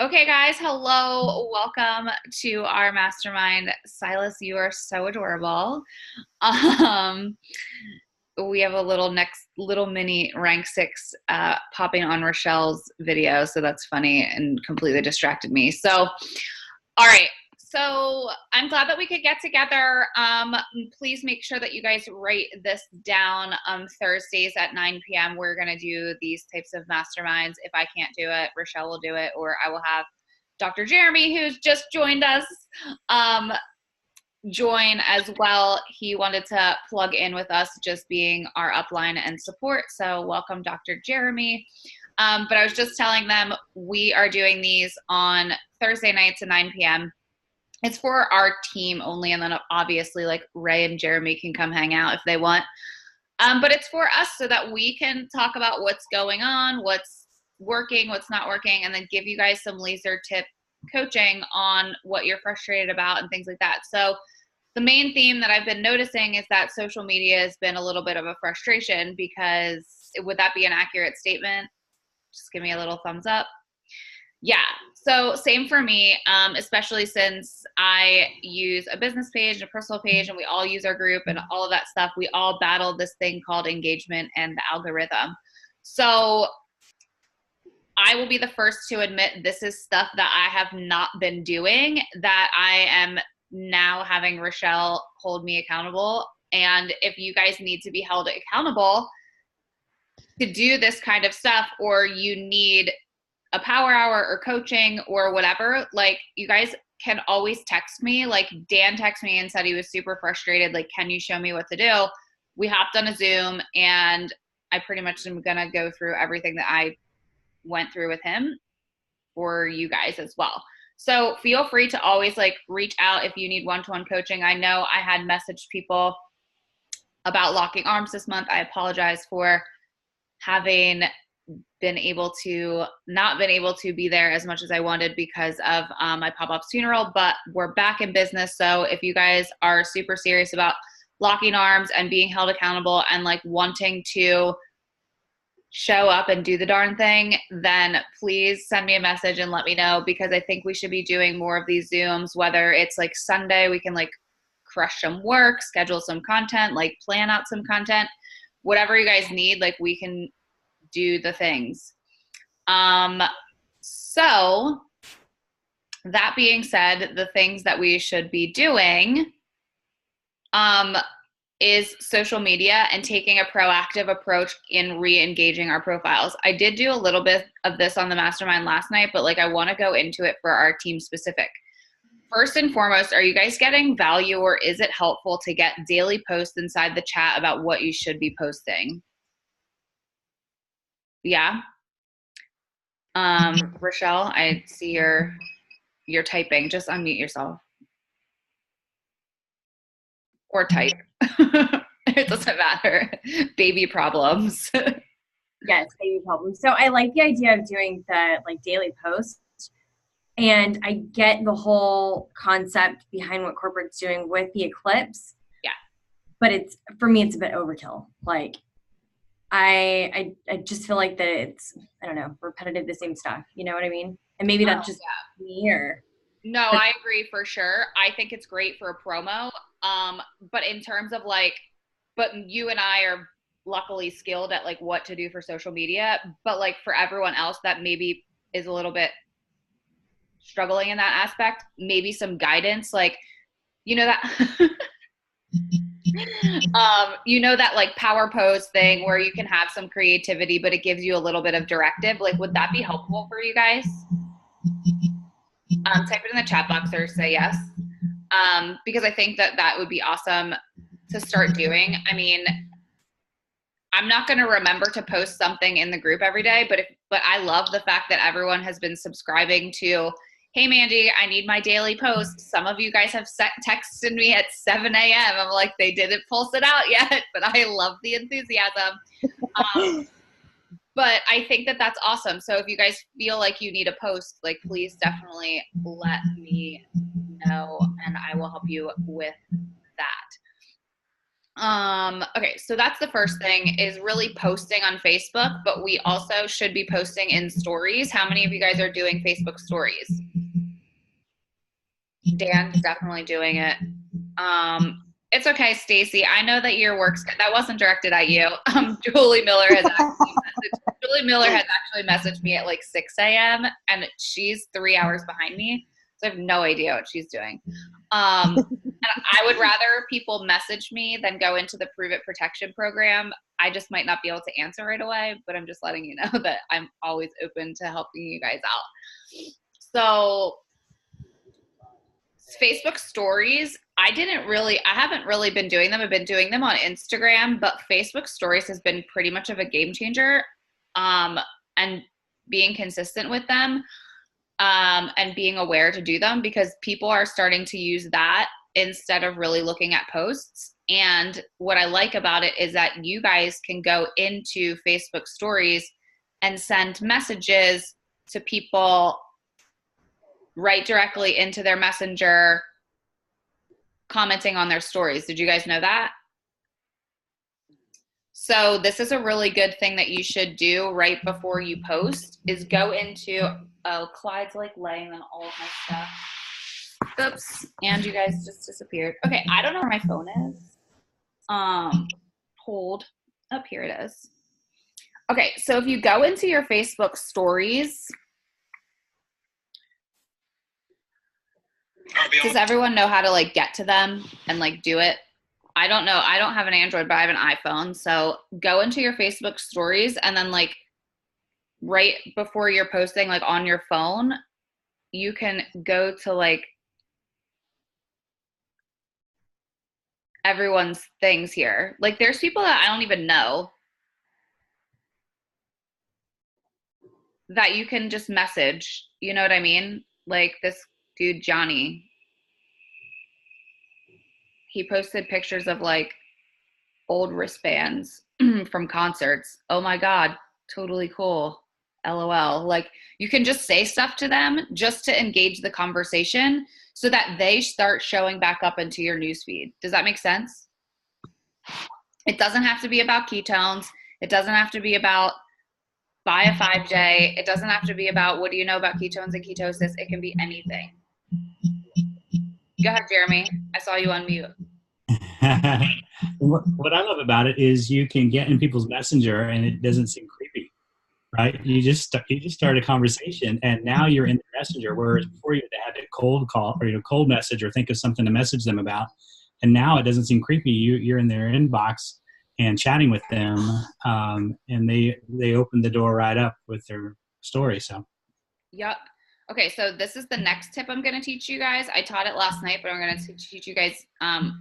Okay, guys, hello. Welcome to our mastermind. Silas, you are so adorable. Um, we have a little mini rank six popping on Rochelle's video, so that's funny and completely distracted me. So, all right. So I'm glad that we could get together. Please make sure that you guys write this down. Thursdays at 9 p.m. We're gonna do these types of masterminds. If I can't do it, Rochelle will do it, or I will have Dr. Jeremy, who's just joined us, join as well. He wanted to plug in with us, just being our upline and support. So welcome, Dr. Jeremy. But I was just telling them we are doing these on Thursday nights at 9 p.m. It's for our team only, and then obviously like Ray and Jeremy can come hang out if they want. But it's for us so that we can talk about what's going on, what's working, what's not working, and then give you guys some laser tip coaching on what you're frustrated about and things like that. So the main theme that I've been noticing is that social media has been a little bit of a frustration because would that be an accurate statement? Just give me a little thumbs up. Yeah. So same for me, especially since I use a business page and a personal page, and we all use our group and all of that stuff. We all battle this thing called engagement and the algorithm. So I will be the first to admit this is stuff that I have not been doing, that I am now having Rochelle hold me accountable. And if you guys need to be held accountable to do this kind of stuff, or you need a power hour or coaching or whatever, like you guys can always text me. Like Dan texted me and said he was super frustrated. Like, can you show me what to do? We hopped on a Zoom and I pretty much am going to go through everything that I went through with him for you guys as well. So feel free to always like reach out if you need one-to-one coaching. I know I had messaged people about locking arms this month. I apologize for having not been able to be there as much as I wanted because of my pop-up's funeral, but we're back in business. So if you guys are super serious about locking arms and being held accountable and like wanting to show up and do the darn thing, then please send me a message and let me know, because I think we should be doing more of these Zooms, whether it's like Sunday, we can like crush some work, schedule some content, like plan out some content, whatever you guys need, like we can do the things. So that being said, the things that we should be doing, is social media and taking a proactive approach in re-engaging our profiles. I did do a little bit of this on the mastermind last night, but like I want to go into it for our team specific. First and foremost, are you guys getting value, or is it helpful to get daily posts inside the chat about what you should be posting? Yeah. Rochelle, I see you're typing. Just unmute yourself. Or type. It doesn't matter. Baby problems. Yes, baby problems. So I like the idea of doing the like daily posts, and I get the whole concept behind what corporate's doing with the eclipse. Yeah. But it's, for me, it's a bit overkill. Like I just feel like that it's, I don't know, repetitive, the same stuff. You know what I mean? And maybe that's just me, or No, but I agree for sure. I think it's great for a promo. But in terms of like, but you and I are luckily skilled at like what to do for social media. But like for everyone else that maybe is a little bit struggling in that aspect, maybe some guidance, like, you know that that like power pose thing where you can have some creativity, but it gives you a little bit of directive. Like, would that be helpful for you guys? Type it in the chat box or say yes. Because I think that would be awesome to start doing. I mean, I'm not going to remember to post something in the group every day, but I love the fact that everyone has been subscribing to, hey, Mandy, I need my daily post. Some of you guys have texted me at 7 a.m. I'm like, they didn't pulse it out yet, but I love the enthusiasm. But I think that that's awesome. So if you guys feel like you need a post, like, please definitely let me know and I will help you with that. Okay, so that's the first thing is really posting on Facebook, but we also should be posting in stories. How many of you guys are doing Facebook stories? Dan's definitely doing it. It's okay, Stacy. I know that your work's that wasn't directed at you. Julie Miller has actually messaged me at like 6 a.m. and she's 3 hours behind me. So I have no idea what she's doing. And I would rather people message me than go into the Prove It Protection program. I just might not be able to answer right away, but I'm just letting you know that I'm always open to helping you guys out. So Facebook stories, I haven't really been doing them. I've been doing them on Instagram, but Facebook stories has been pretty much of a game changer. And being consistent with them, and being aware to do them, because people are starting to use that instead of really looking at posts. And what I like about it is that you guys can go into Facebook stories and send messages to people right directly into their messenger, commenting on their stories. Did you guys know that? So this is a really good thing that you should do right before you post is go into, oh, Clyde's like laying on all of my stuff. Oops, and you guys just disappeared. Okay, I don't know where my phone is. Hold. Up, here it is. Okay, so if you go into your Facebook stories, does everyone know how to like get to them and like do it? I don't know. I don't have an Android, but I have an iPhone. So go into your Facebook stories and then like right before you're posting like on your phone, you can go to like everyone's things here. Like there's people that I don't even know that you can just message. You know what I mean? Like this dude, Johnny, he posted pictures of like old wristbands from concerts. Oh my God, totally cool. LOL. Like you can just say stuff to them just to engage the conversation so that they start showing back up into your newsfeed. Does that make sense? It doesn't have to be about ketones. It doesn't have to be about buy a 5J. It doesn't have to be about what do you know about ketones and ketosis. It can be anything. Go ahead, Jeremy. I saw you on mute. What I love about it is you can get in people's messenger and it doesn't seem creepy, right? You just start a conversation and now you're in the messenger, whereas before you had to cold call or cold message or think of something to message them about, and now it doesn't seem creepy. You're in their inbox and chatting with them, and they open the door right up with their story. So, yep. Okay, so this is the next tip I'm going to teach you guys. I taught it last night, but I'm going to teach you guys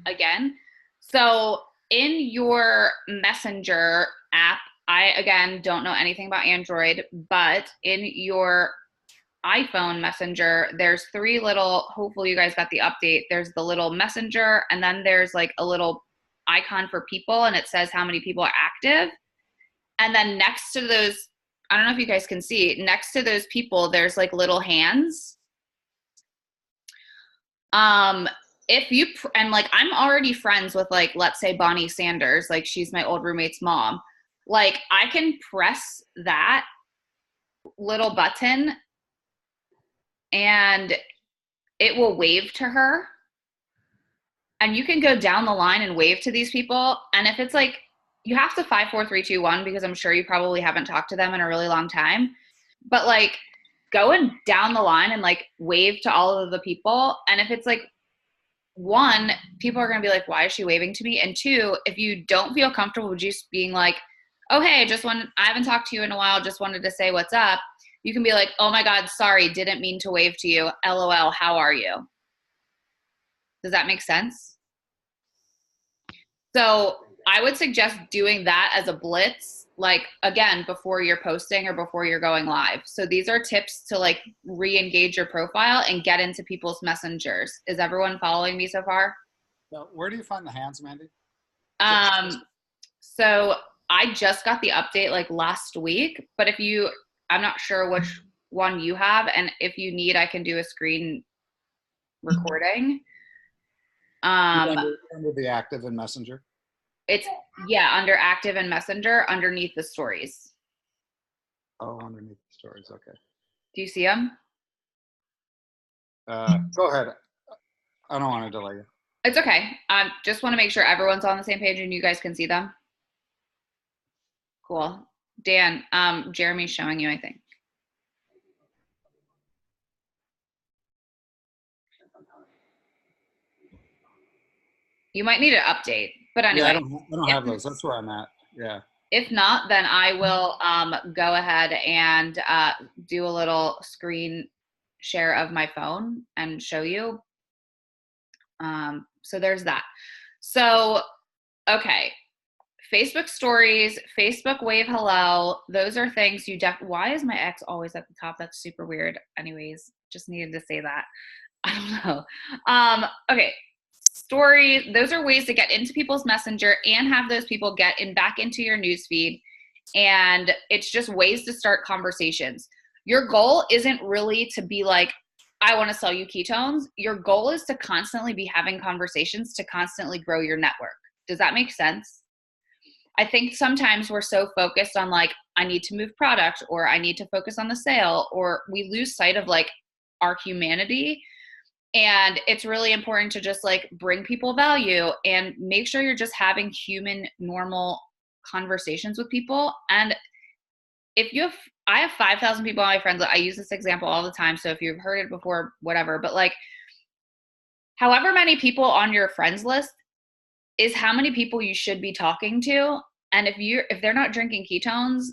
again. So in your Messenger app, I, again, don't know anything about Android, but in your iPhone Messenger, there's three little, hopefully you guys got the update. There's the little Messenger, and then there's like a little icon for people, and it says how many people are active. And then next to those, I don't know if you guys can see, next to those people, there's like little hands. If you, and like, I'm already friends with like, let's say Bonnie Sanders, like she's my old roommate's mom. Like I can press that little button and it will wave to her. And you can go down the line and wave to these people. And if it's like, you have to 5, 4, 3, 2, 1, because I'm sure you probably haven't talked to them in a really long time. But like going down the line and like wave to all of the people. And if it's like, one, people are going to be like, why is she waving to me? And two, if you don't feel comfortable with just being like, oh, hey, I haven't talked to you in a while, just wanted to say what's up. You can be like, oh my God, sorry, didn't mean to wave to you. LOL, how are you? Does that make sense? So I would suggest doing that as a blitz, like again, before you're posting or before you're going live. So these are tips to like re-engage your profile and get into people's messengers. Is everyone following me so far? Now, where do you find the hands, Mandy? So I just got the update like last week, but I'm not sure which one you have. And if you need, I can do a screen recording. Under the active in Messenger. It's, yeah, under active and messenger underneath the stories. Oh, underneath the stories. Okay. Do you see them? Go ahead. I don't want to delay you. It's okay. Just want to make sure everyone's on the same page and you guys can see them. Cool. Dan, Jeremy's showing you, I think. You might need an update, but anyway. Yeah, I don't have those. That's where I'm at. Yeah. If not, then I will go ahead and do a little screen share of my phone and show you. So there's that. So, okay. Facebook stories, Facebook wave hello. Those are things you why is my ex always at the top? That's super weird. Anyways, just needed to say that. I don't know. Okay. Stories, those are ways to get into people's messenger and have those people get back into your newsfeed. And it's just ways to start conversations. Your goal isn't really to be like, I want to sell you ketones. Your goal is to constantly be having conversations to constantly grow your network. Does that make sense? I think sometimes we're so focused on like, I need to move product, or I need to focus on the sale, or we lose sight of like our humanity. And it's really important to just like bring people value and make sure you're just having human, normal conversations with people. And if you have, I have 5,000 people on my friends. I use this example all the time. So if you've heard it before, whatever, but like however many people on your friends list is how many people you should be talking to. And if they're not drinking ketones,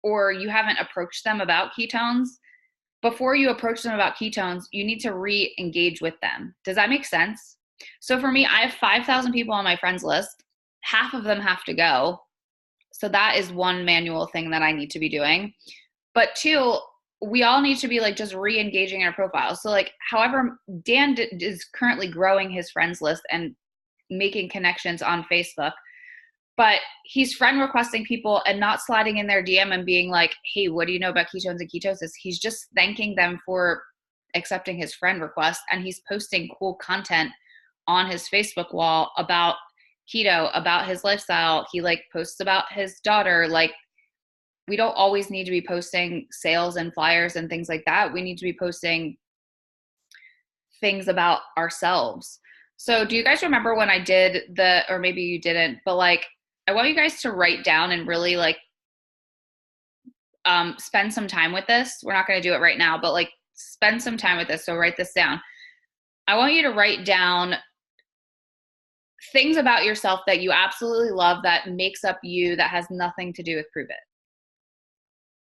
or you haven't approached them about ketones, before you approach them about ketones, you need to re-engage with them. Does that make sense? So for me, I have 5,000 people on my friends list. Half of them have to go. So that is one manual thing that I need to be doing. But two, we all need to be like just re-engaging our profile. So like, however, Dan is currently growing his friends list and making connections on Facebook, but he's friend requesting people and not sliding in their DM and being like, hey, what do you know about ketones and ketosis? He's just thanking them for accepting his friend request. And he's posting cool content on his Facebook wall about keto, about his lifestyle. He like posts about his daughter. Like, we don't always need to be posting sales and flyers and things like that. We need to be posting things about ourselves. So do you guys remember when I did or maybe you didn't, but like, I want you guys to write down and really like spend some time with this. We're not going to do it right now, but like spend some time with this. So write this down. I want you to write down things about yourself that you absolutely love that makes up you, that has nothing to do with Prove It.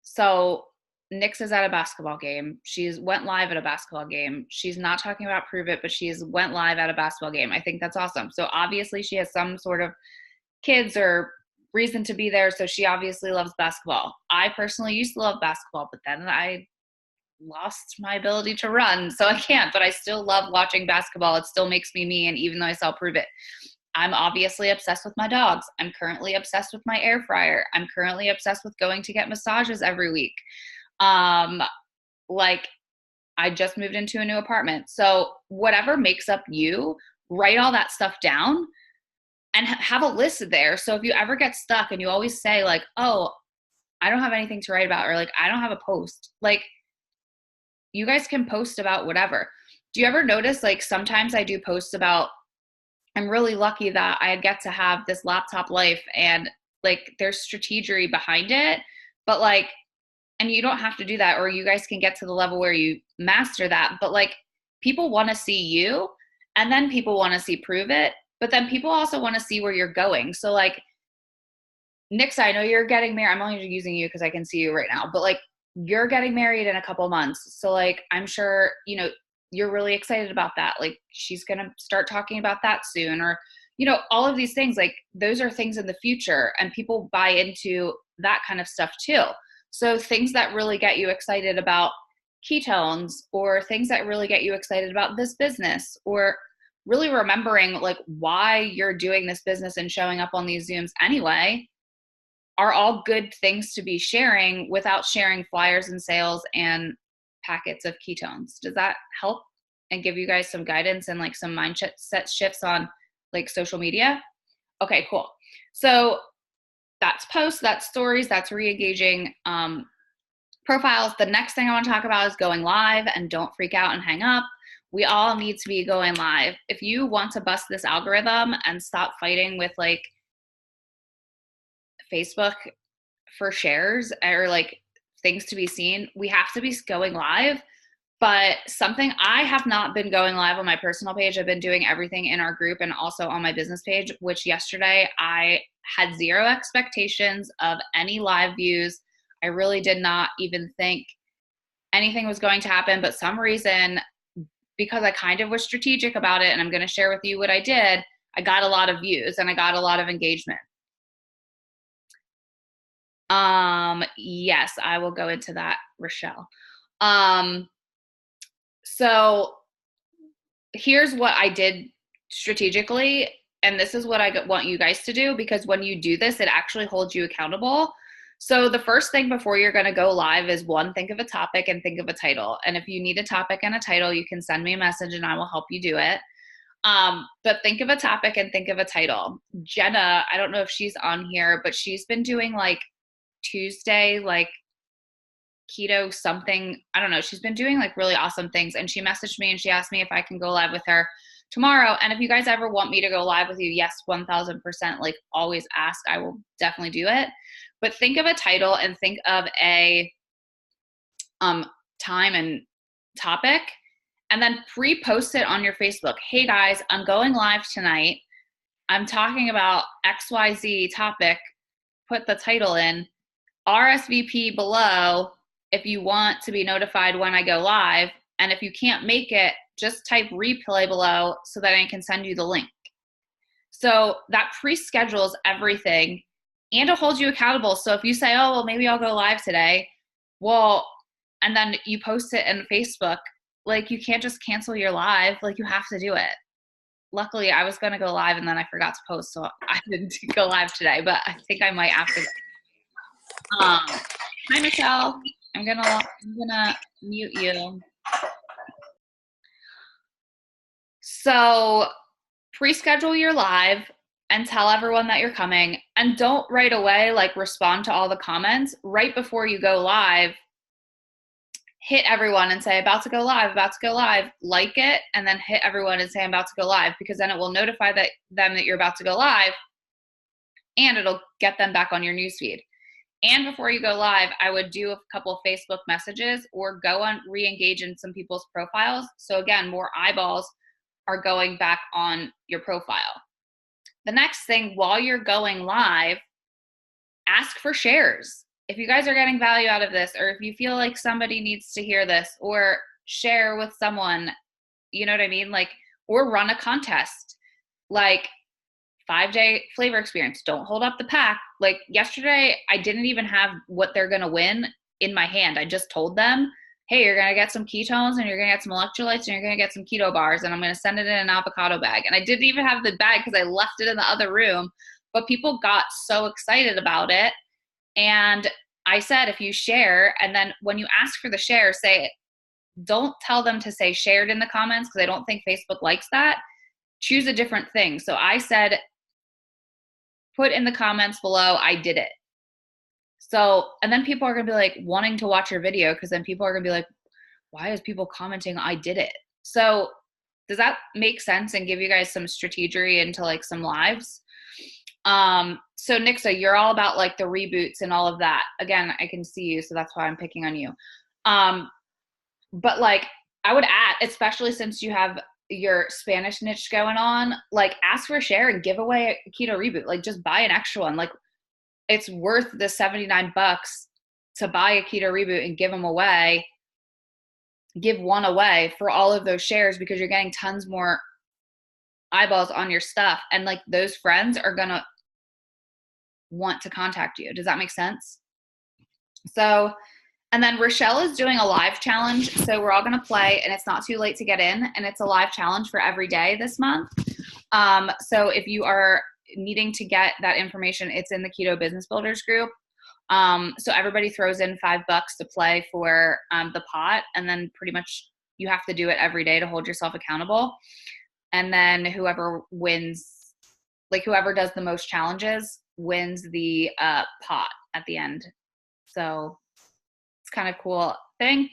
So Nix is at a basketball game. She's went live at a basketball game. She's not talking about Prove It, but she's went live at a basketball game. I think that's awesome. So obviously she has some sort of kids or reason to be there. So she obviously loves basketball. I personally used to love basketball, but then I lost my ability to run. So I can't, but I still love watching basketball. It still makes me me. And even though I sell Prove It, I'm obviously obsessed with my dogs. I'm currently obsessed with my air fryer. I'm currently obsessed with going to get massages every week. Like I just moved into a new apartment. So whatever makes up you, write all that stuff down and have a list there. So if you ever get stuck and you always say like, oh, I don't have anything to write about, or like, I don't have a post, like you guys can post about whatever. Do you ever notice like sometimes I do posts about, I'm really lucky that I get to have this laptop life and like there's strategy behind it, but like, and you don't have to do that, or you guys can get to the level where you master that. But like people want to see you, and then people want to see Prove It, but then people also want to see where you're going. So like, Nix, I know you're getting married. I'm only using you because I can see you right now, but like you're getting married in a couple months. So like, I'm sure, you know, you're really excited about that. Like she's going to start talking about that soon, or, you know, all of these things, like those are things in the future and people buy into that kind of stuff too. So things that really get you excited about ketones, or things that really get you excited about this business, or really remembering like why you're doing this business and showing up on these Zooms anyway, are all good things to be sharing without sharing flyers and sales and packets of ketones. Does that help and give you guys some guidance and like some mindset shifts on like social media? Okay, cool. So that's posts, that's stories, that's re-engaging profiles. The next thing I want to talk about is going live, and don't freak out and hang up. We all need to be going live. If you want to bust this algorithm and stop fighting with like Facebook for shares or like things to be seen, we have to be going live. But something, I have not been going live on my personal page. I've been doing everything in our group and also on my business page, which yesterday I had zero expectations of any live views. I really did not even think anything was going to happen, but some reason, because I kind of was strategic about it, and I'm going to share with you what I did, I got a lot of views and I got a lot of engagement. Yes, I will go into that, Rochelle. So here's what I did strategically, and this is what I want you guys to do, because when you do this, it actually holds you accountable. So the first thing before you're going to go live is, one, think of a topic and think of a title. And if you need a topic and a title, you can send me a message and I will help you do it. But think of a topic and think of a title. Jenna, I don't know if she's on here, but she's been doing like Tuesday, like keto something. I don't know. She's been doing like really awesome things. And she messaged me and she asked me if I can go live with her tomorrow. And if you guys ever want me to go live with you, yes, 1000%, like always ask. I will definitely do it. But think of a title and think of a time and topic, and then pre-post it on your Facebook. Hey guys, I'm going live tonight. I'm talking about XYZ topic. Put the title in. RSVP below if you want to be notified when I go live. And if you can't make it, just type replay below so that I can send you the link. So that pre-schedules everything, and it holds you accountable. So if you say, oh, well, maybe I'll go live today, well, and then you post it in Facebook, like you can't just cancel your live, like you have to do it. Luckily, I was going to go live and then I forgot to post, so I didn't go live today, but I think I might after that. Hi, Michelle. I'm gonna mute you. So pre-schedule your live and tell everyone that you're coming, and don't right away like respond to all the comments. Right before you go live, hit everyone and say about to go live, like it, and then hit everyone and say I'm about to go live, because then it will notify them that you're about to go live, and it'll get them back on your newsfeed. And before you go live, I would do a couple of Facebook messages or go on re-engage in some people's profiles. So again, more eyeballs are going back on your profile. The next thing, while you're going live, ask for shares. If you guys are getting value out of this, or if you feel like somebody needs to hear this, or share with someone, you know what I mean? Like, or run a contest, like 5-day flavor experience. Don't hold up the pack. Like yesterday, I didn't even have what they're going to win in my hand. I just told them, hey, you're going to get some ketones and you're going to get some electrolytes and you're going to get some keto bars, and I'm going to send it in an avocado bag. And I didn't even have the bag because I left it in the other room, but people got so excited about it. And I said, if you share, and then when you ask for the share, say it. Don't tell them to say shared in the comments, because I don't think Facebook likes that. Choose a different thing. So I said, put in the comments below, I did it. So, and then people are going to be like wanting to watch your video, because then people are going to be like, why is people commenting I did it? So does that make sense and give you guys some strategy into like some lives? So Nixa, you're all about like the reboots and all of that. Again, I can see you, so that's why I'm picking on you. But like I would add, especially since you have your Spanish niche going on, like ask for a share and give away a keto reboot. Like just buy an extra one. Like it's worth the $79 to buy a keto reboot and give them away. Give one away for all of those shares, because you're getting tons more eyeballs on your stuff. And like those friends are going to want to contact you. Does that make sense? So, and then Rochelle is doing a live challenge. So we're all going to play, and it's not too late to get in. And it's a live challenge for every day this month. So if you are needing to get that information, it's in the Keto Business Builders group. So everybody throws in $5 to play for the pot. And then pretty much you have to do it every day to hold yourself accountable. And then whoever wins like whoever does the most challenges wins the pot at the end. So it's kind of cool thing.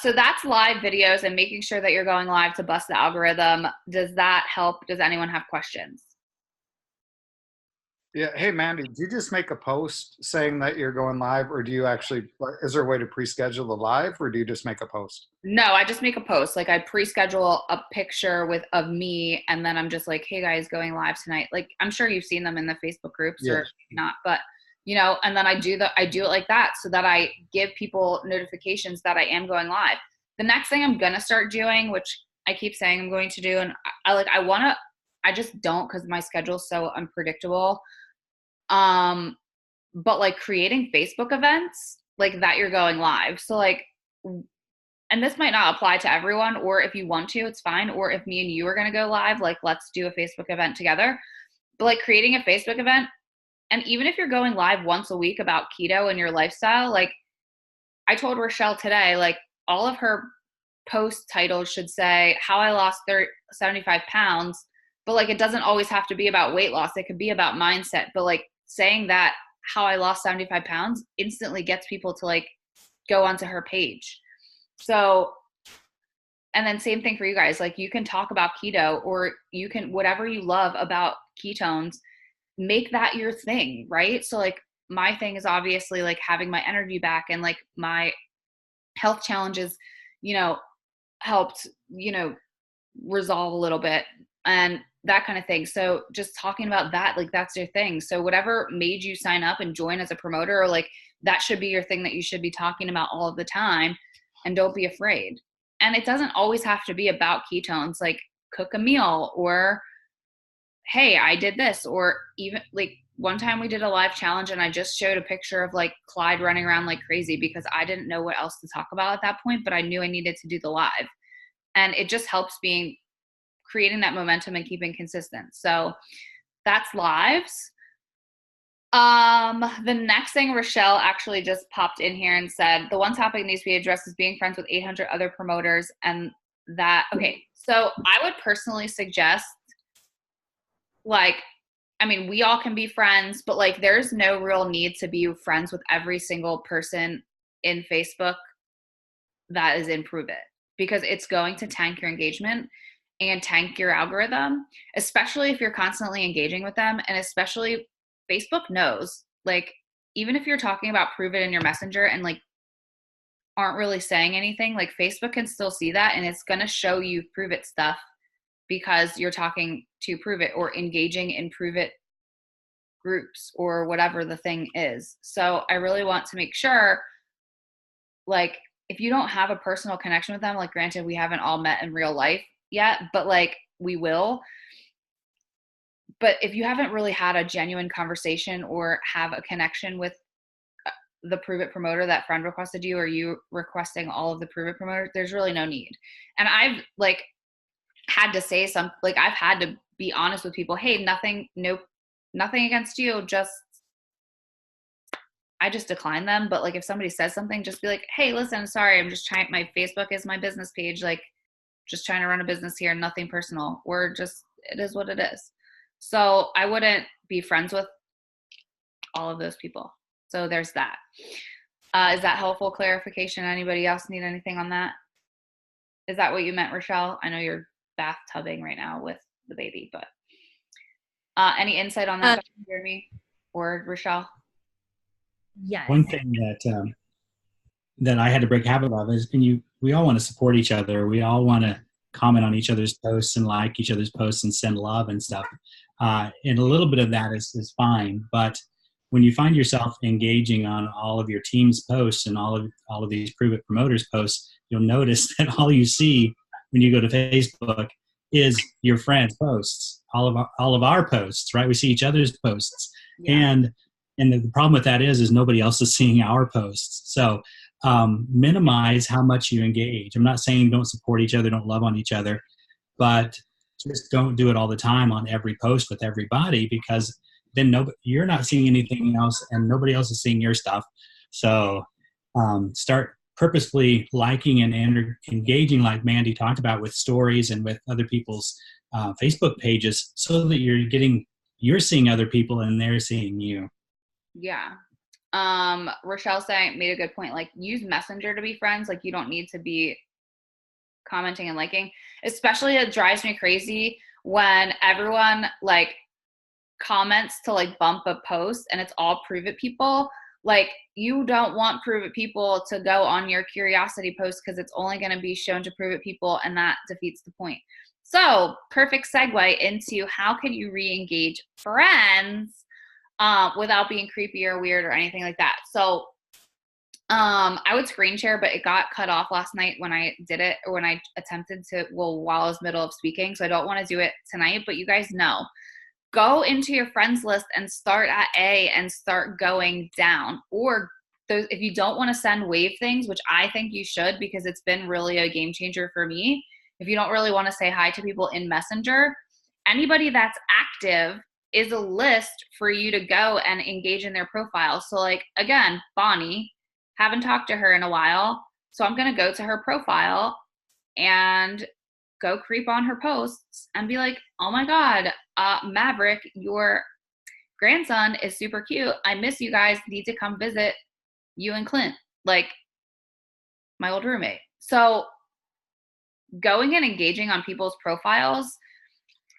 So that's live videos and making sure that you're going live to bust the algorithm. Does that help? Does anyone have questions? Yeah. Hey, Mandy, do you just make a post saying that you're going live, or do you actually, is there a way to pre-schedule the live, or do you just make a post? No, I just make a post. Like I pre-schedule a picture of me, and then I'm just like, hey guys, going live tonight. Like I'm sure you've seen them in the Facebook groups or not, but and then I do it like that so that I give people notifications that I am going live. The next thing I'm going to start doing, which I keep saying I'm going to do, and I just don't, because my schedule's so unpredictable. But like creating Facebook events like that you're going live. So like, and this might not apply to everyone, or if you want to, it's fine. Or if me and you are going to go live, like let's do a Facebook event together. But like creating a Facebook event, and even if you're going live once a week about keto and your lifestyle, like I told Rochelle today, like all of her post titles should say how I lost 75 pounds, but like it doesn't always have to be about weight loss. It could be about mindset, but like saying that how I lost 75 pounds instantly gets people to like go onto her page. So, and then same thing for you guys, like you can talk about keto, or you can, whatever you love about ketones, make that your thing, right? So like my thing is obviously like having my energy back, and like my health challenges, helped, resolve a little bit and that kind of thing. So just talking about that, like that's your thing. So whatever made you sign up and join as a promoter, or like that should be your thing that you should be talking about all of the time, and don't be afraid. And it doesn't always have to be about ketones, like cook a meal, or hey, I did this, or even like one time we did a live challenge and I just showed a picture of like Clyde running around like crazy because I didn't know what else to talk about at that point, but I knew I needed to do the live. And it just helps creating that momentum and keeping consistent. So that's lives. The next thing, Rochelle actually just popped in here and said, the one topic that needs to be addressed is being friends with 800 other promoters. And that, okay. So I would personally suggest, like, I mean, we all can be friends, but like, there's no real need to be friends with every single person in Facebook that is in Prove It, because it's going to tank your engagement and tank your algorithm, especially if you're constantly engaging with them. And especially Facebook knows, like, even if you're talking about Prove It in your messenger and like aren't really saying anything, like Facebook can still see that, and it's going to show you Prove It stuff because you're talking to Prove It or engaging in Prove It groups or whatever the thing is. So I really want to make sure, like, if you don't have a personal connection with them, like granted, we haven't all met in real life yet, but like we will. But if you haven't really had a genuine conversation or have a connection with the Prove It promoter that friend requested you, or you requesting all of the Prove It promoters, there's really no need. And I've like had to say something, like I've had to be honest with people. Hey, nothing against you. I just decline them. But like if somebody says something, just be like, hey, listen, sorry, I'm just trying, my Facebook is my business page. Like just trying to run a business here, nothing personal. Or just, it is what it is. So I wouldn't be friends with all of those people. So there's that. Is that helpful clarification? Anybody else need anything on that? Is that what you meant, Rochelle? I know you're bathtubing right now with the baby, but any insight on that, Dr. Jeremy or Rochelle? Yes. One thing that I had to break habit of is, we all want to support each other. We all want to comment on each other's posts and like each other's posts and send love and stuff. And a little bit of that is fine. But when you find yourself engaging on all of your team's posts and all of these Prove It promoters posts, you'll notice that all you see when you go to Facebook is your friends' posts, all of our posts, right? We see each other's posts. Yeah. And the problem with that is nobody else is seeing our posts. So minimize how much you engage. I'm not saying don't support each other, don't love on each other, but just don't do it all the time on every post with everybody, because then you're not seeing anything else and nobody else is seeing your stuff. So start purposefully liking and engaging, like Mandy talked about, with stories and with other people's Facebook pages, so that you're seeing other people and they're seeing you. Yeah. Rochelle made a good point. Like, use Messenger to be friends. Like, you don't need to be commenting and liking. Especially, it drives me crazy when everyone like comments to like bump a post and it's all Prove It people. Like, you don't want Prove It people to go on your curiosity post, because it's only going to be shown to Prove It people, and that defeats the point. So, perfect segue into how can you re-engage friends without being creepy or weird or anything like that. So I would screen share, but it got cut off last night when I did it, or when I attempted to, while I was middle of speaking. So I don't want to do it tonight, but you guys know, go into your friends list and start at A and start going down. Or if you don't want to send wave things, which I think you should, because it's been really a game changer for me. If you don't really want to say hi to people in Messenger, anybody that's active is a list for you to go and engage in their profile. So like, again, Bonnie, haven't talked to her in a while. So I'm going to go to her profile and go creep on her posts and be like, oh my God, Maverick, your grandson is super cute. I miss you guys. Need to come visit you and Clint, like my old roommate. So going and engaging on people's profiles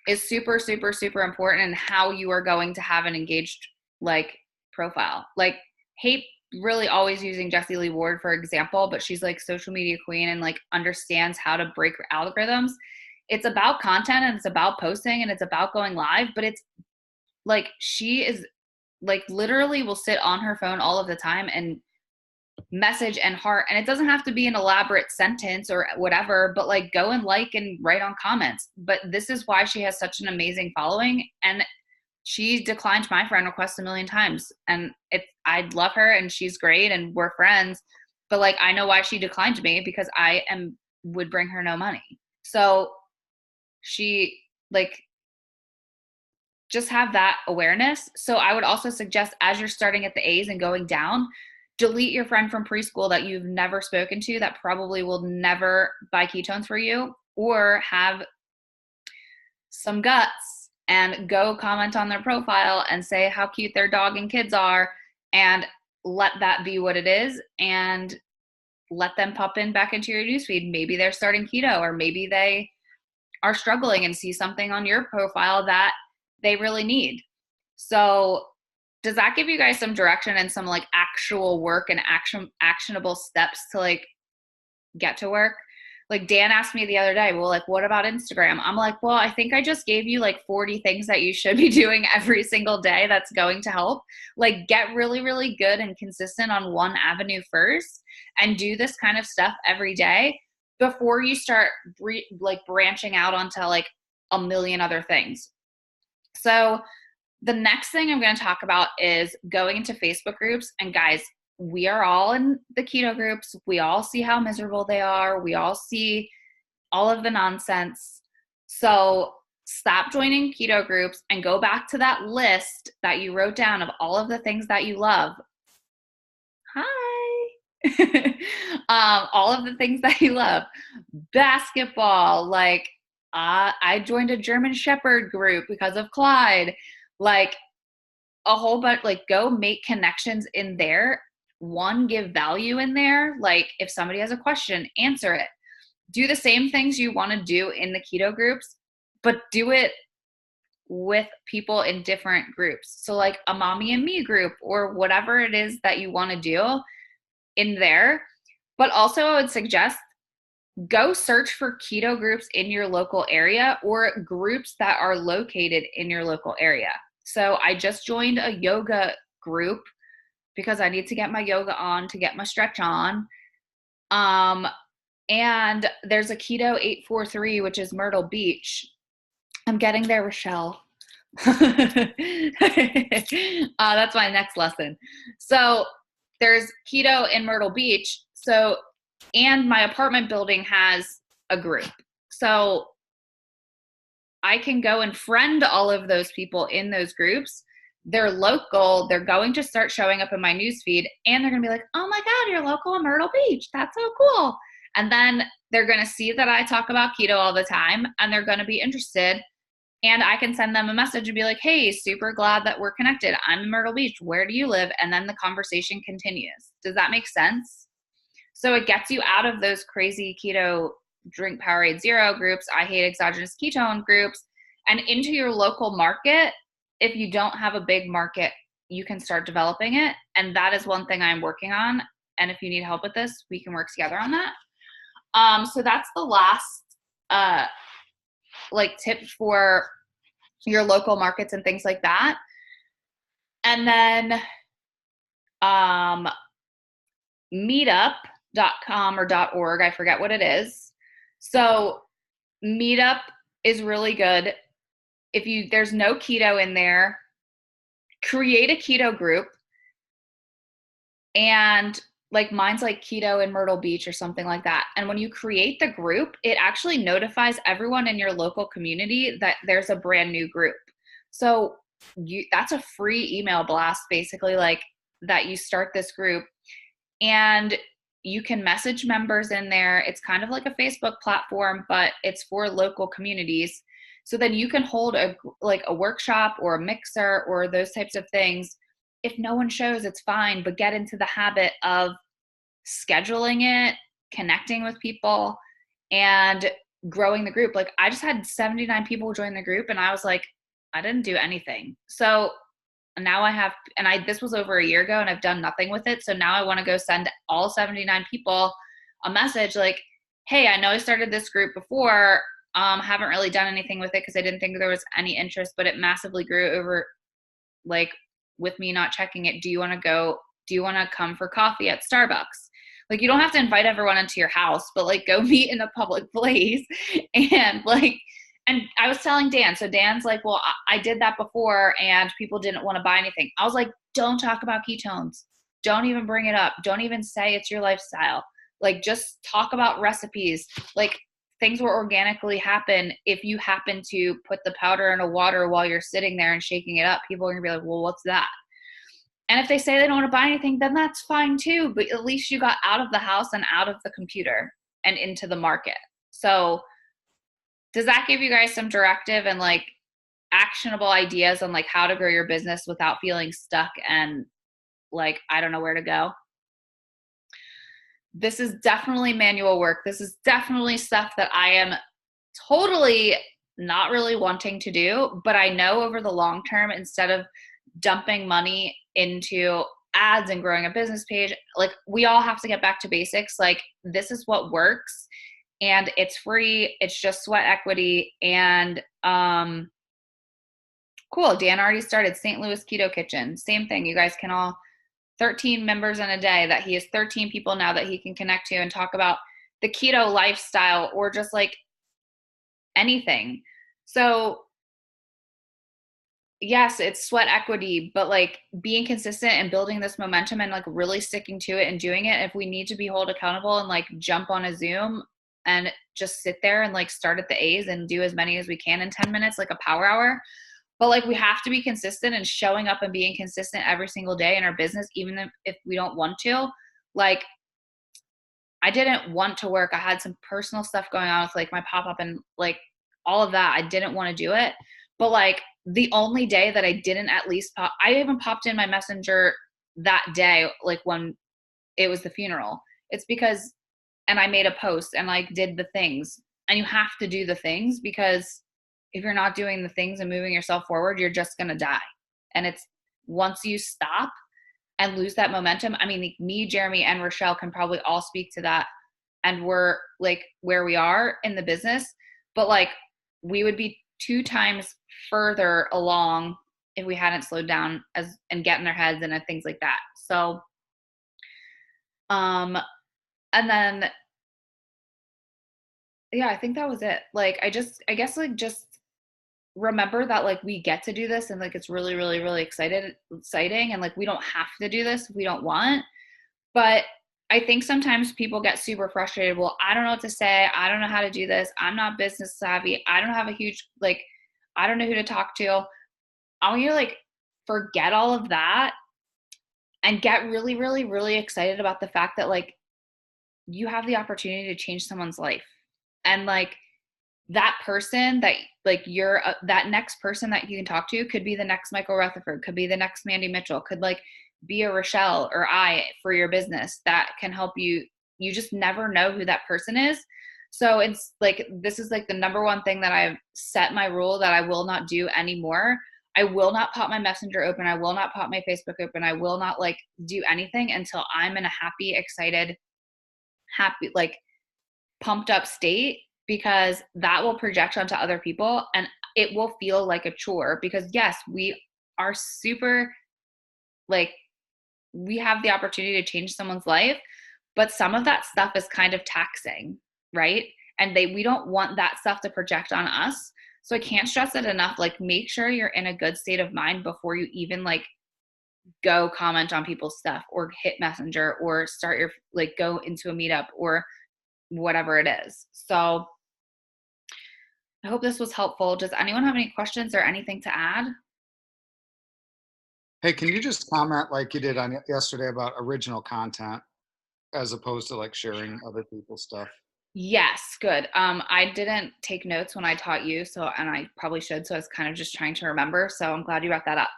is super, super, super important in how you are going to have an engaged like profile. Like, hate really always using Jessie Lee Ward for example, but she's like social media queen and like understands how to break algorithms. It's about content and it's about posting and it's about going live, but it's like, she is like literally will sit on her phone all of the time and message and heart, and it doesn't have to be an elaborate sentence or whatever, but like go and like and write on comments. But this is why she has such an amazing following, and she declined my friend request a million times, and I love her and she's great and we're friends, but like I know why she declined me, because I would bring her no money. So she like just have that awareness. So I would also suggest, as you're starting at the A's and going down, delete your friend from preschool that you've never spoken to, that probably will never buy ketones for you, or have some guts and go comment on their profile and say how cute their dog and kids are, and let that be what it is, and let them pop in back into your newsfeed. Maybe they're starting keto, or maybe they are struggling and see something on your profile that they really need. So does that give you guys some direction and some like actual work and actionable steps to like get to work? Like Dan asked me the other day, well, like, what about Instagram? I'm like, well, I think I just gave you like 40 things that you should be doing every single day that's going to help. Like, get really, really good and consistent on one avenue first, and do this kind of stuff every day before you start branching out onto like a million other things. So the next thing I'm going to talk about is going into Facebook groups. And guys, we are all in the keto groups. We all see how miserable they are. We all see all of the nonsense. So stop joining keto groups and go back to that list that you wrote down of all of the things that you love. Hi. All of the things that you love. Basketball, like I joined a German Shepherd group because of Clyde. Like a whole bunch, like go make connections in there. One, give value in there. Like if somebody has a question, answer it. Do the same things you want to do in the keto groups, but do it with people in different groups. So like a mommy and me group, or whatever it is that you want to do in there. But also I would suggest go search for keto groups in your local area, or groups that are located in your local area. So I just joined a yoga group because I need to get my yoga on to get my stretch on. And there's a Keto 843, which is Myrtle Beach. I'm getting there, Rochelle. That's my next lesson. So there's keto in Myrtle Beach. So, and my apartment building has a group. So I can go and friend all of those people in those groups they're local, they're going to start showing up in my newsfeed, and they're going to be like, oh my God, you're local in Myrtle Beach. That's so cool. And then they're going to see that I talk about keto all the time, and they're going to be interested. And I can send them a message and be like, hey, super glad that we're connected. I'm in Myrtle Beach. Where do you live? And then the conversation continues. Does that make sense? So it gets you out of those crazy keto drink Powerade Zero groups, I hate exogenous ketone groups, and into your local market. If you don't have a big market, you can start developing it. And that is one thing I'm working on. And if you need help with this, we can work together on that. So that's the last tip for your local markets and things like that. And then meetup.com or .org, I forget what it is. So Meetup is really good. There's no keto in there, create a keto group. And mine's keto in Myrtle Beach or something like that. And when you create the group, it actually notifies everyone in your local community that there's a brand new group. So that's a free email blast, basically, that you start this group. And you can message members in there. It's kind of like a Facebook platform, but it's for local communities. So then you can hold a workshop or a mixer or those types of things. If no one shows, it's fine, but get into the habit of scheduling it, connecting with people, and growing the group. I just had 79 people join the group, and I was like, I didn't do anything. So now this was over a year ago, and I've done nothing with it. So now I want to go send all 79 people a message hey, I know I started this group before. Haven't really done anything with it because I didn't think there was any interest, but it massively grew over with me not checking it. Do you want to come for coffee at Starbucks? You don't have to invite everyone into your house, but go meet in a public place. And I was telling Dan, so Dan's well, I did that before and people didn't want to buy anything. I was don't talk about ketones. Don't even bring it up. Don't even say it's your lifestyle. Just talk about recipes. Things will organically happen. If you happen to put the powder in a water while you're sitting there and shaking it up, people are going to be like, well, what's that? And if they say they don't want to buy anything, then that's fine too. But at least you got out of the house and out of the computer and into the market. So does that give you guys some directive and actionable ideas on how to grow your business without feeling stuck and I don't know where to go? This is definitely manual work. This is definitely stuff that I am totally not really wanting to do, but I know over the long term, instead of dumping money into ads and growing a business page, we all have to get back to basics. This is what works. And it's free. It's just sweat equity. And cool. Dan already started St. Louis Keto Kitchen. Same thing. You guys can all 13 members in a day, that he has 13 people now that he can connect to and talk about the keto lifestyle or just anything. So yes, it's sweat equity, but being consistent and building this momentum and really sticking to it and doing it. If we need to be held accountable and jump on a Zoom and just sit there and start at the A's and do as many as we can in 10 minutes, a power hour. But we have to be consistent and showing up and being consistent every single day in our business, even if we don't want to. I didn't want to work. I had some personal stuff going on with my pop-up and all of that. I didn't want to do it. But the only day that I didn't at least I even popped in my messenger that day, when it was the funeral. It's because, and I made a post and did the things, and you have to do the things, because if you're not doing the things and moving yourself forward, you're just going to die. And it's once you stop and lose that momentum. I mean, me, Jeremy, and Rochelle can probably all speak to that. And we're where we are in the business, but we would be 2 times further along if we hadn't slowed down and get in our heads and things like that. So, and then, yeah, I think that was it. I guess just remember that we get to do this, and it's really, really, really exciting. And we don't have to do this if we don't want. But I think sometimes people get super frustrated. Well, I don't know what to say. I don't know how to do this. I'm not business savvy. I don't have a huge, I don't know who to talk to. I want you to forget all of that and get really, really, really excited about the fact that like you have the opportunity to change someone's life. And like that person that like you're that next person that you can talk to could be the next Michael Rutherford, could be the next Mandy Mitchell, could like be a Rochelle or I for your business that can help you. You just never know who that person is. So it's like, this is like the number one thing that I've set my rule that I will not do anymore. I will not pop my Messenger open. I will not pop my Facebook open. I will not like do anything until I'm in a happy, excited, like pumped up state, because that will project onto other people and it will feel like a chore. Because yes, we are super, like, we have the opportunity to change someone's life, but some of that stuff is kind of taxing, right? And we don't want that stuff to project on us. So I can't stress it enough. Like, make sure you're in a good state of mind before you even like go comment on people's stuff or hit Messenger or start your, like, go into a meetup or whatever it is. So I hope this was helpful. Does anyone have any questions or anything to add? Hey, can you just comment like you did on yesterday about original content as opposed to like sharing other people's stuff? Yes, good. I didn't take notes when I taught you, so, and I probably should, so I was kind of just trying to remember. So I'm glad you brought that up.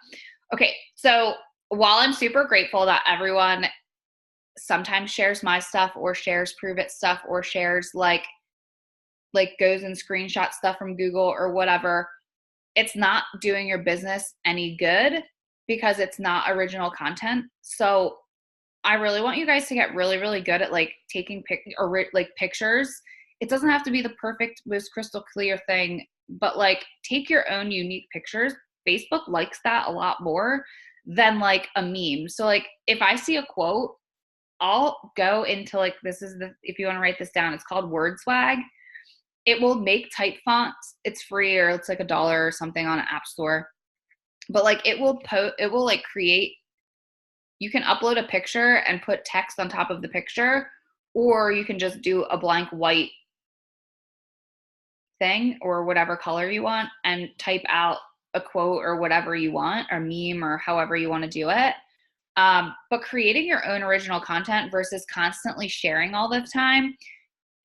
Okay, so while I'm super grateful that everyone sometimes shares my stuff or shares Prove It stuff or shares like goes and screenshot stuff from Google or whatever, it's not doing your business any good because it's not original content. So I really want you guys to get really, really good at like taking pictures. It doesn't have to be the perfect, most crystal clear thing, but like take your own unique pictures. Facebook likes that a lot more than like a meme. So like if I see a quote, I'll go into like, if you want to write this down, it's called Word Swag. It will make type fonts. It's free, or it's like $1 or something on an app store. But like it will like create, you can upload a picture and put text on top of the picture, or you can just do a blank white thing or whatever color you want and type out a quote or whatever you want, or meme, or however you want to do it. But creating your own original content versus constantly sharing all the time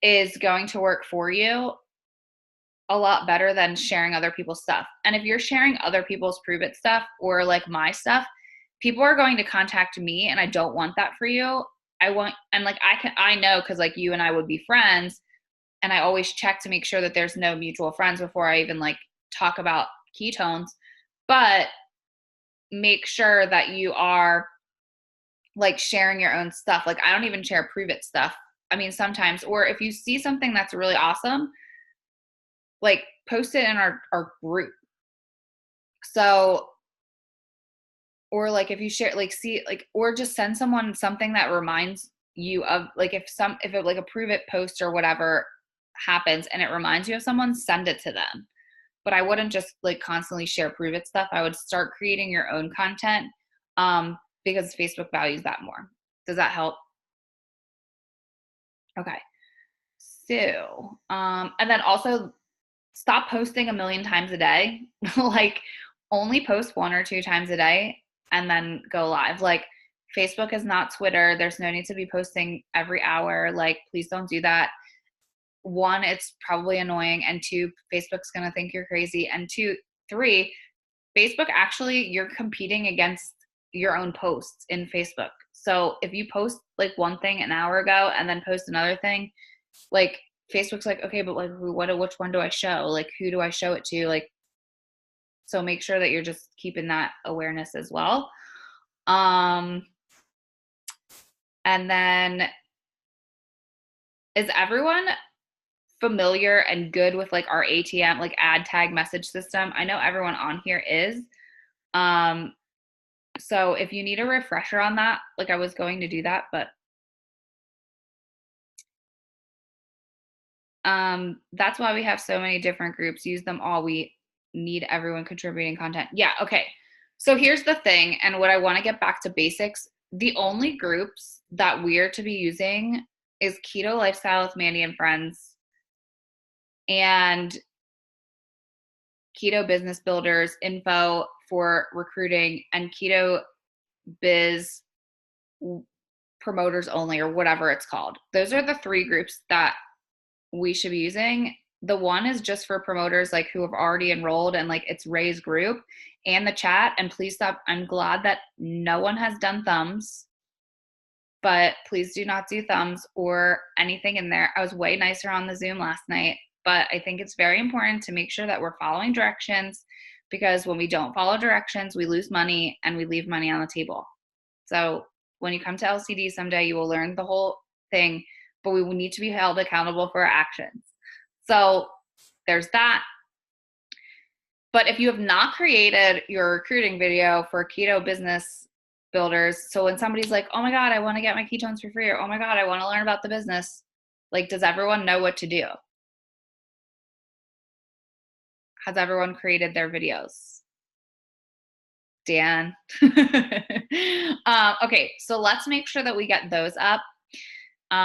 is going to work for you a lot better than sharing other people's stuff. And if you're sharing other people's Prove It stuff or like my stuff, people are going to contact me, and I don't want that for you. I know, because like you and I would be friends, and I always check to make sure that there's no mutual friends before I even like talk about ketones. But make sure that you are like sharing your own stuff. Like, I don't even share Prove It stuff. I mean, sometimes, or if you see something that's really awesome, like post it in our group. So, or like if you share, like, see, like, or just send someone something that reminds you of, like, if it like a Prove It post or whatever happens and it reminds you of someone, send it to them. But I wouldn't just like constantly share Prove It stuff. I would start creating your own content, because Facebook values that more. Does that help? Okay. So, and then also stop posting a million times a day. Like, only post 1 or 2 times a day and then go live. Like, Facebook is not Twitter. There's no need to be posting every hour. Like, please don't do that. 1, it's probably annoying. And 2, Facebook's going to think you're crazy. And 3, Facebook, actually, you're competing against your own posts in Facebook. So if you post like one thing an hour ago and then post another thing, like, Facebook's like, okay, but like, which one do I show? Like, who do I show it to? Like, so make sure that you're just keeping that awareness as well. And then, is everyone familiar and good with like our ATM, like ad tag message system? I know everyone on here is. So if you need a refresher on that, like, I was going to do that, but that's why we have so many different groups. Use them all. We need everyone contributing content. Yeah. Okay. So here's the thing. And what I want to get back to basics, the only groups that we're to be using is Keto Lifestyle with Mandy and Friends and Keto Business Builders info for recruiting and keto biz promoters only, or whatever it's called. Those are the 3 groups that we should be using. The one is just for promoters like who have already enrolled, and like it's Ray's group and the chat. And please stop. I'm glad that no one has done thumbs, but please do not do thumbs or anything in there. I was way nicer on the Zoom last night, but I think it's very important to make sure that we're following directions, because when we don't follow directions, we lose money and we leave money on the table. So when you come to LCD someday, you will learn the whole thing, but we will need to be held accountable for our actions. So there's that. But if you have not created your recruiting video for keto business builders, so when somebody's like, oh my God, I want to get my ketones for free, or oh my God, I want to learn about the business, like, does everyone know what to do? Has everyone created their videos? Dan. Okay, so let's make sure that we get those up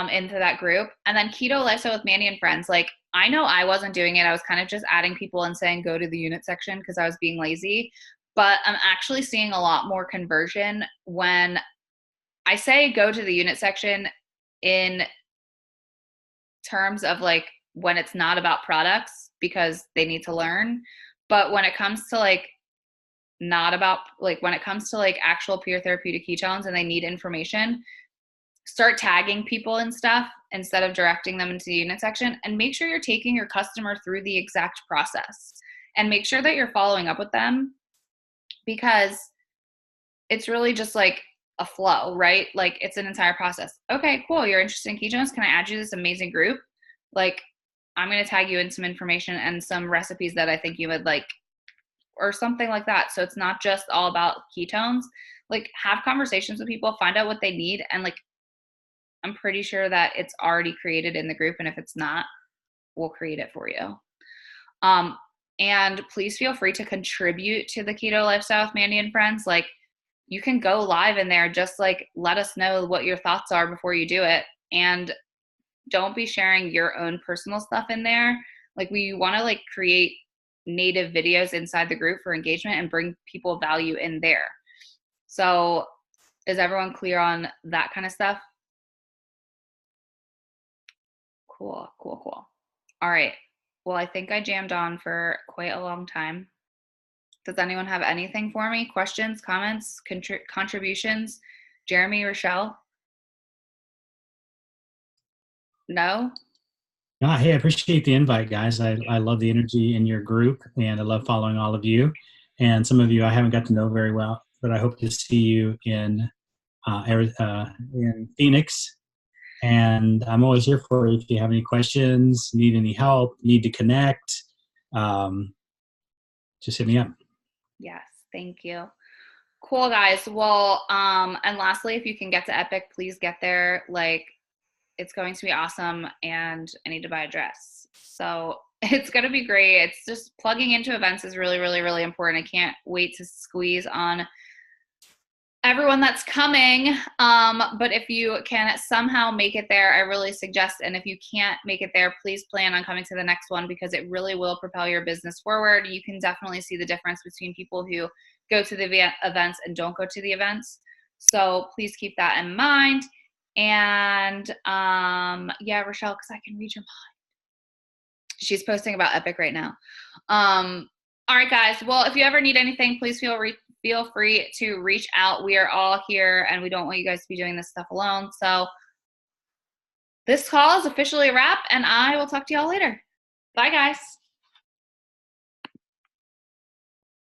into that group. And then Keto Lifestyle with Mandy and Friends. Like, I know I wasn't doing it. I was kind of just adding people and saying go to the unit section because I was being lazy. But I'm actually seeing a lot more conversion when I say go to the unit section in terms of like when it's not about products because they need to learn. But when it comes to like not about like when it comes to like actual pure therapeutic ketones and they need information, start tagging people and stuff instead of directing them into the unit section, and make sure you're taking your customer through the exact process and make sure that you're following up with them, because it's really just like a flow, right? Like it's an entire process. Okay, cool. You're interested in ketones. Can I add you to this amazing group? Like, I'm going to tag you in some information and some recipes that I think you would like, or something like that. So it's not just all about ketones. Like, have conversations with people, find out what they need. And like, I'm pretty sure that it's already created in the group. And if it's not, we'll create it for you. And please feel free to contribute to the Keto Lifestyle with Mandy and Friends. Like, you can go live in there, just like let us know what your thoughts are before you do it. And don't be sharing your own personal stuff in there. Like, we want to like create native videos inside the group for engagement and bring people value in there. So is everyone clear on that kind of stuff? Cool. All right. Well, I think I jammed on for quite a long time. Does anyone have anything for me? Questions, comments, contributions? Jeremy, Rochelle? No? Hey, I appreciate the invite, guys. I love the energy in your group, and I love following all of you. And some of you I haven't got to know very well, but I hope to see you in Phoenix. And I'm always here for you if you have any questions, need any help, need to connect. Just hit me up. Yes, thank you. Cool, guys. Well, and lastly, if you can get to Epic, please get there. Like, it's going to be awesome, and I need to buy a dress. So it's going to be great. It's just plugging into events is really, really, really important. I can't wait to squeeze on everyone that's coming. But if you can somehow make it there, I really suggest, and if you can't make it there, please plan on coming to the next one, because it really will propel your business forward. You can definitely see the difference between people who go to the events and don't go to the events. So please keep that in mind. And yeah, Rochelle, because I can read your mind. She's posting about Epic right now. All right, guys. Well, if you ever need anything, please feel free to reach out. We are all here, and we don't want you guys to be doing this stuff alone. So this call is officially a wrap, and I will talk to y'all later. Bye, guys.